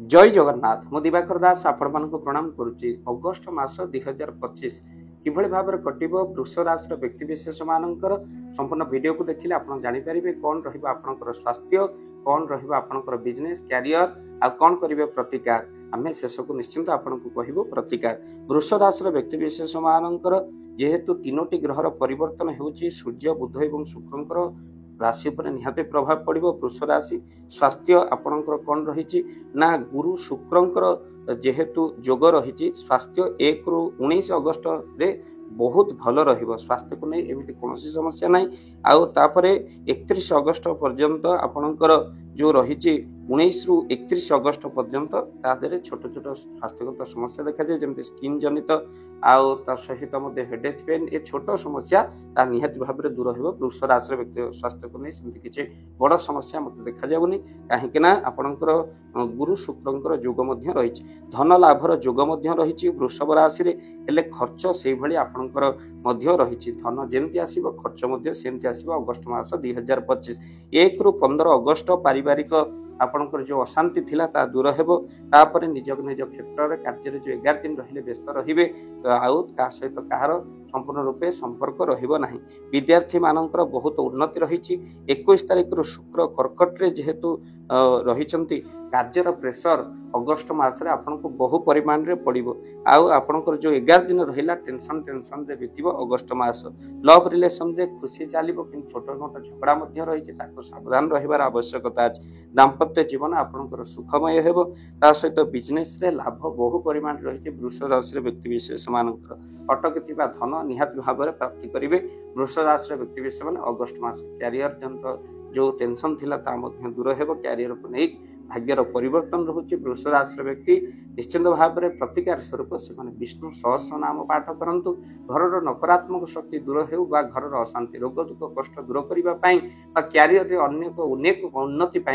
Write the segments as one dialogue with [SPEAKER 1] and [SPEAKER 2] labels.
[SPEAKER 1] जय जगन्नाथ मु दिवाकर दास आपण मानक प्रणाम करुच्ची। अगस्ट मास 2025 किभଳି भाବରେ कटिबो वृष राशि व्यक्ति विशेष मानकर संपूर्ण वीडियो को देखिले आपण जानि परिबे कोन रहिबो आपनकर स्वास्थ्य, कोन रहिबो आपनकर बिजनेस कैरियर आ कोन करिवे प्रतिकार। आमे शेष को निश्चिंत आपण को कहिबो प्रतिकार। वृष राशि व्यक्ति विशेष मानकर जेहेतु तीनोटी ग्रहर परिवर्तन हेउची सूर्य बुध एवं शुक्रंकर राशि पर निहाते प्रभाव पड़ो। वृष राशि स्वास्थ्य आपणकर कौन रही ना गुरु शुक्रंकर जेहेतु जोग रही स्वास्थ्य 1 ରୁ 19 अगस्ट रे बहुत भल रहिबो। स्वास्थ्य को नहीं एमती कौन समस्या नहीं। आउ तापरे 31 अगस्ट पर्यंत आपणकर जो रही 19 ରୁ 31 अगस्ट पर्यंत तादरे छोट छोट स्वास्थ्यगत समस्या देखा जाए जमती स्किन जनित आउ ता सहित मध्य हेडेक पेन ए छोट समस्या ता निहाती भाव में दूर हो। वृष राशि व्यक्ति स्वास्थ्य को नहीं सेमती किसी बड़ समस्या मत देखा जाउनी कहीं आपणकर गुरु शुक्रंकर जोग मध्य रही धन लाभर जोग मध्य रही वृषभ राशि रे हेले खर्च से भली आपणकर मध्य रही धन जेमती आसीबो खर्च मध्य सेमती आसीबो। अगस्ट मास 2025 1 ରୁ 15 अगस्ट पारिवारिक आपणकर जो अशांति थिला ता दूर हेबो। तापर निज निज क्षेत्र में कार्य जो 11 दिन रहिले व्यस्त रहिबे आउ का सहित कहार संपूर्ण रूपे संपर्क रहिबो नाही। विद्यार्थी मानकर बहुत उन्नति रही 21 तारिख रु शुक्र कर्कट रे जेहेतु रहिचंती कार्यर प्रेशर अगस्ट मास रे आपनको बहु परिमाण रे पड़िबो। आउ आपनकर जो 11 दिन रहिला टेंशन रे बीतिबो। अगस्ट मास लव रिलेशन रे खुशी चलिबो कि छोट मोट झगड़ा मध्य रही ताको सावधान रहिबार आवश्यकता अछि। दाम्पत्य जीवन आपनकर सुखमय हेबो। ता सहित बिजनेस रे लाभ बहु परिमाण रही वृष राशि व्यक्ति विशेष मानकर अटकथिबा धन निहात भाव में प्राप्ति करिवे। वृष राशि व्यक्ति विशेष माने अगस्ट मास कैरियर जंत जो टेंशन थिला ता मध्य दूर हेबो। कैरियर को नहीं भाग्यर परिवर्तन रोचे। वृष राशि व्यक्ति निश्चिंत भाव में प्रतिकार स्वरूप से विष्णु सहस्र नाम पाठ करंतु। घर नकारात्मक शक्ति दूर हेउ बा घर अशांति रोग दुख कष्ट दूर करने क्यारियर अनेक उन्नति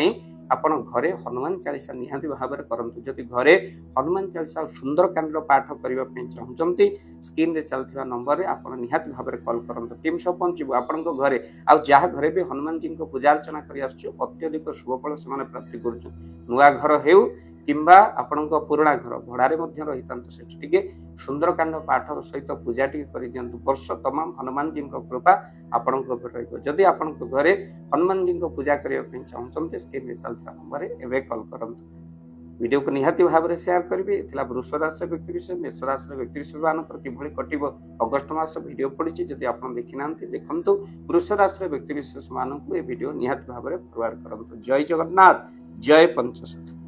[SPEAKER 1] आपण घरे हनुमान चालीसा निहाती भाव में करंतु। जदि घरे हनुमान चालीसा सुंदर कांड पाठ करने चाहते स्क्रीन रे चलथिबा नंबर रे आपण निहाती भाव में कॉल करंतु। टीम सब पहुंचबो आपण घरे आ जहा घरे भी हनुमान जी को पूजा अर्चना करि आछो अत्यधिक शुभ फल से प्राप्ति करछु। नुआ घर हेउ किंबा आपणक पुराणा घर भड़ारे मध्य रही सेठी टिके सुंदरकांड पाठ सहित पूजा टी कर दियंतु। वर्ष तमाम हनुमान जी कृपा आपणक रहिबो। जदि आपणक घरे हनुमान जी पूजा करिया पई चाहते स्क्रीन रे चलता नंबर एवं कॉल करंतु। वीडियो को निहाती भाव में शेयर करेंगे। एथिला वृष राशि व्यक्ति विशेष मेष राशि व्यक्ति विशेष मानकर किभଳି कटिबो अगस्ट मास वीडियो पड़ी जदि आपण देखि नांती देखंतु। वृष राशि व्यक्ति विशेष मानकु ए वीडियो निहाती भाव में फॉरवर्ड करंतु। जय जगन्नाथ जय पंचशत।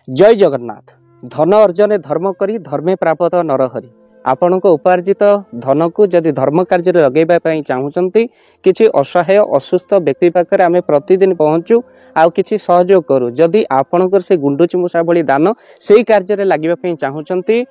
[SPEAKER 2] जय जगन्नाथ। धन अर्जन धर्म करी धर्मे प्राप्त नरहरि। आपण उपार्जित धन को जदि धर्म कार्य लगेगा चाहूँगी किसी असहाय असुस्थ व्यक्ति पाखे आम प्रतिदिन पहुँचू आ किसी सहयोग करूँ। जदि आपणकर से गुंडुची मूषा भली दान से कार्य लगे चाहूँगी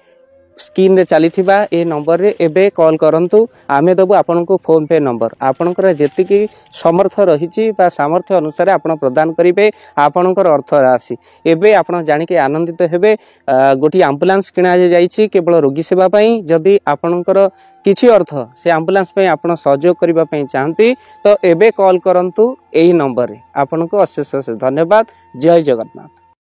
[SPEAKER 2] स्क्रीन रे चलीथिबा ए नंबर रे एबे कॉल करंतु। आमे दबु आपनको फोन पे नंबर आपनकर जेतिकी समर्थ रहिची बा सामर्थ्य अनुसार आपण प्रदान करिवे आपनकर अर्थ राशि। एबे आपण जानि के आनंदित हेबे। गोटी एम्बुलेंस किना जाईची केवल रोगी सेवा पई। जदि आपनकर किछि अर्थ से एम्बुलेंस पई आपण सहयोग करिबा पई चाहंती तो एबे कॉल करंतु एही नंबर रे। आपनको अशेष अशेष धन्यवाद। जय जगन्नाथ।